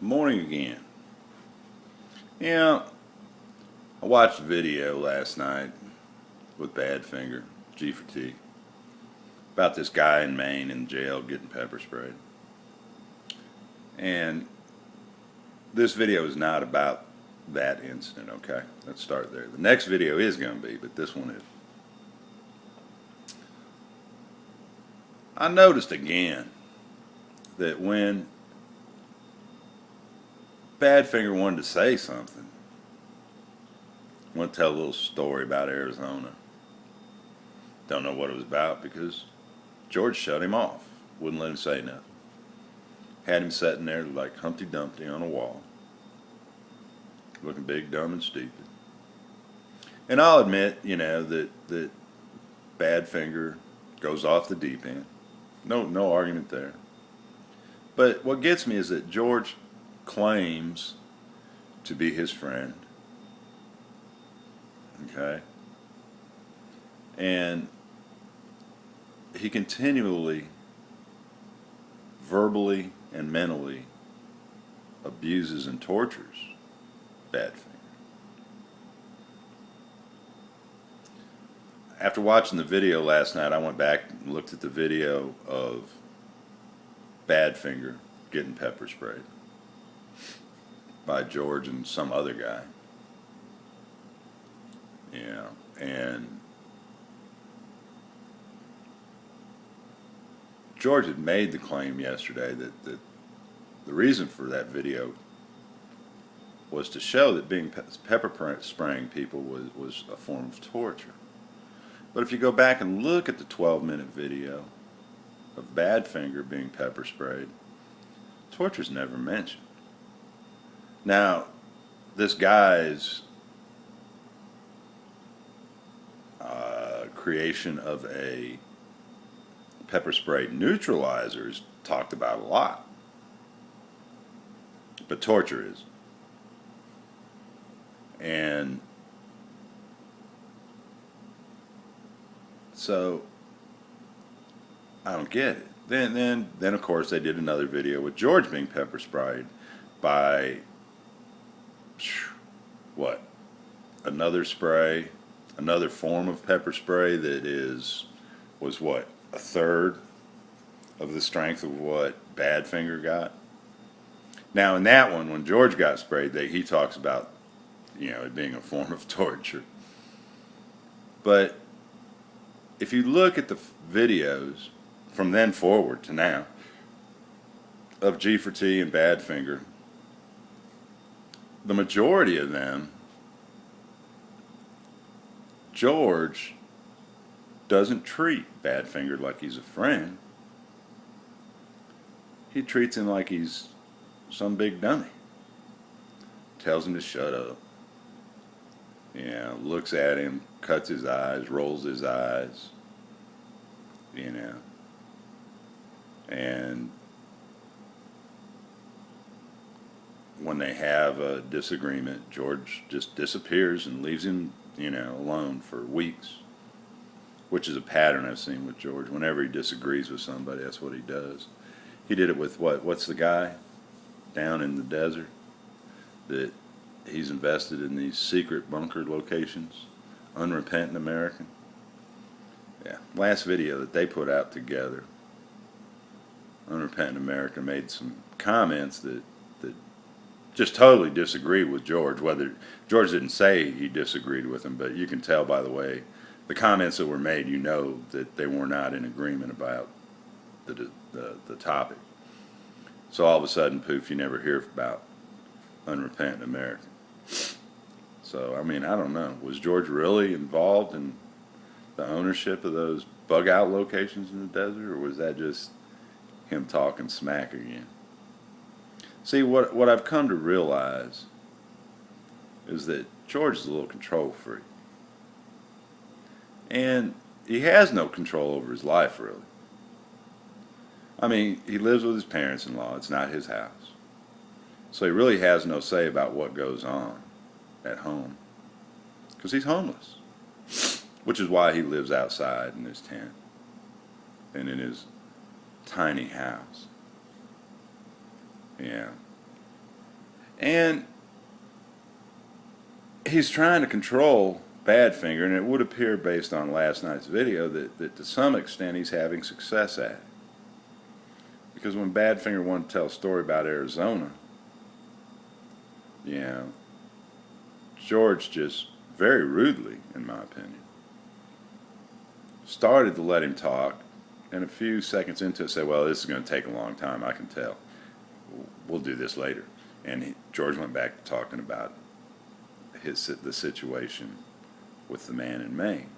Morning again. Yeah, I watched a video last night with Badfinger, G for T, about this guy in Maine in jail getting pepper sprayed. And this video is not about that incident, okay? Let's start there. The next video is going to be, but this one is. I noticed again that when Badfinger wanted to say something, I want to tell a little story about Arizona. Don't know what it was about because George shut him off. Wouldn't let him say nothing. Had him sitting there like Humpty Dumpty on a wall, looking big, dumb, and stupid. And I'll admit, that Badfinger goes off the deep end. No argument there. But what gets me is that George claims to be his friend. Okay? And he continually, verbally and mentally abuses and tortures Badfinger. After watching the video last night, I went back and looked at the video of Badfinger getting pepper sprayed by George and some other guy. Yeah, and George had made the claim yesterday that the reason for that video was to show that being pepper spraying people was a form of torture. But if you go back and look at the 12-minute video of Badfinger being pepper sprayed, torture's never mentioned. Now, this guy's creation of a pepper spray neutralizer is talked about a lot, but torture is. And so I don't get it. Then of course they did another video with George being pepper sprayed by what? Another spray, another form of pepper spray that was what? A third of the strength of what Badfinger got. Now in that one, when George got sprayed, he talks about it being a form of torture. But if you look at the videos from then forward to now of G for T and Badfinger, the majority of them, George doesn't treat Badfinger like he's a friend. He treats him like he's some big dummy. Tells him to shut up. Looks at him, cuts his eyes, rolls his eyes. And when they have a disagreement, George just disappears and leaves him, alone for weeks, which is a pattern I've seen with George. Whenever he disagrees with somebody, that's what he does. He did it with what's the guy down in the desert that he's invested in these secret bunker locations, Unrepentant American. Yeah, last video that they put out together, Unrepentant America made some comments that just totally disagreed with George. Whether George didn't say he disagreed with him, but you can tell by the way the comments that were made, that they were not in agreement about the topic. So all of a sudden, poof, you never hear about Unrepentant American. So, I don't know. Was George really involved in the ownership of those bug-out locations in the desert, or was that just him talking smack again? See, what I've come to realize is that George is a little control freak. And he has no control over his life, really. He lives with his parents-in-law. It's not his house. So he really has no say about what goes on at home, because he's homeless, which is why he lives outside in his tent and in his tiny house. Yeah. And he's trying to control Badfinger, and it would appear based on last night's video that to some extent he's having success at it. Because when Badfinger wanted to tell a story about Arizona, you know, George just very rudely, in my opinion, started to let him talk, and a few seconds into it said, well, this is going to take a long time, I can tell. We'll do this later. And George went back to talking about the situation with the man in Maine.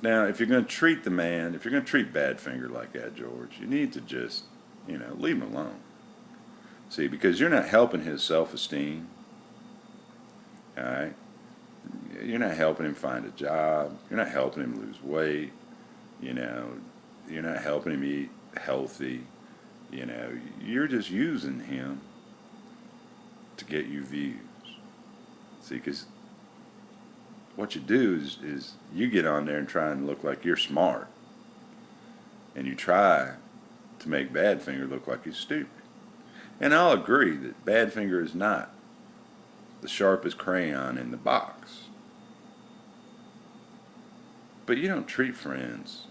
Now, if you're going to treat the man, if you're going to treat Badfinger like that, George, you need to just, you know, leave him alone. See, because you're not helping his self-esteem. All right? You're not helping him find a job. You're not helping him lose weight. You know, you're not helping him eat healthy. You know, you're just using him to get you views. See, because what you do is you get on there and try and look like you're smart. And you try to make Badfinger look like he's stupid. And I'll agree that Badfinger is not the sharpest crayon in the box. But you don't treat friends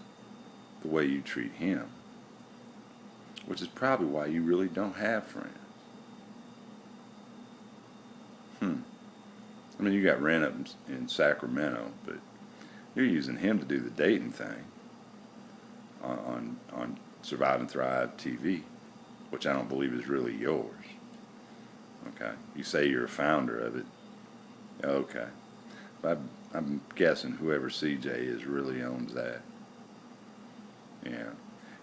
the way you treat him, which is probably why you really don't have friends. I mean, you got Ren up in Sacramento, but you're using him to do the dating thing on Survive and Thrive TV, which I don't believe is really yours. Okay, you say you're a founder of it. Okay, but I'm guessing whoever CJ is really owns that. Yeah,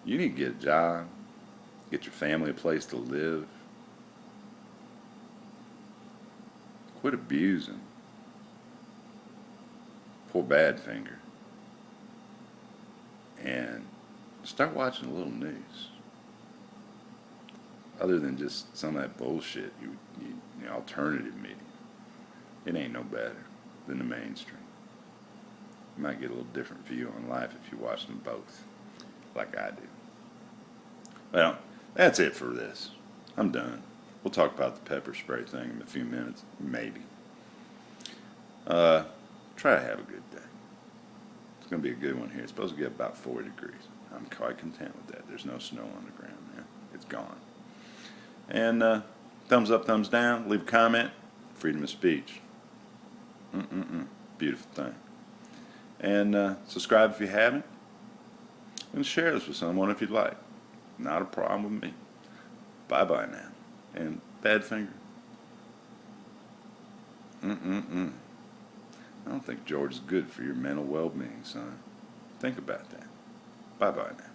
you need to get a job, get your family a place to live. Quit abusing poor Badfinger and start watching a little news. Other than just some of that bullshit, you alternative media, it ain't no better than the mainstream. You might get a little different view on life if you watch them both, like I do. Well, that's it for this. I'm done. We'll talk about the pepper spray thing in a few minutes, maybe. Try to have a good day. It's going to be a good one here. It's supposed to get about 40 degrees. I'm quite content with that. There's no snow on the ground now. It's gone. And thumbs up, thumbs down. Leave a comment. Freedom of speech. Beautiful thing. And subscribe if you haven't. And share this with someone if you'd like. Not a problem with me. Bye-bye now. And Badfinger. I don't think George is good for your mental well-being, son. Think about that. Bye-bye now.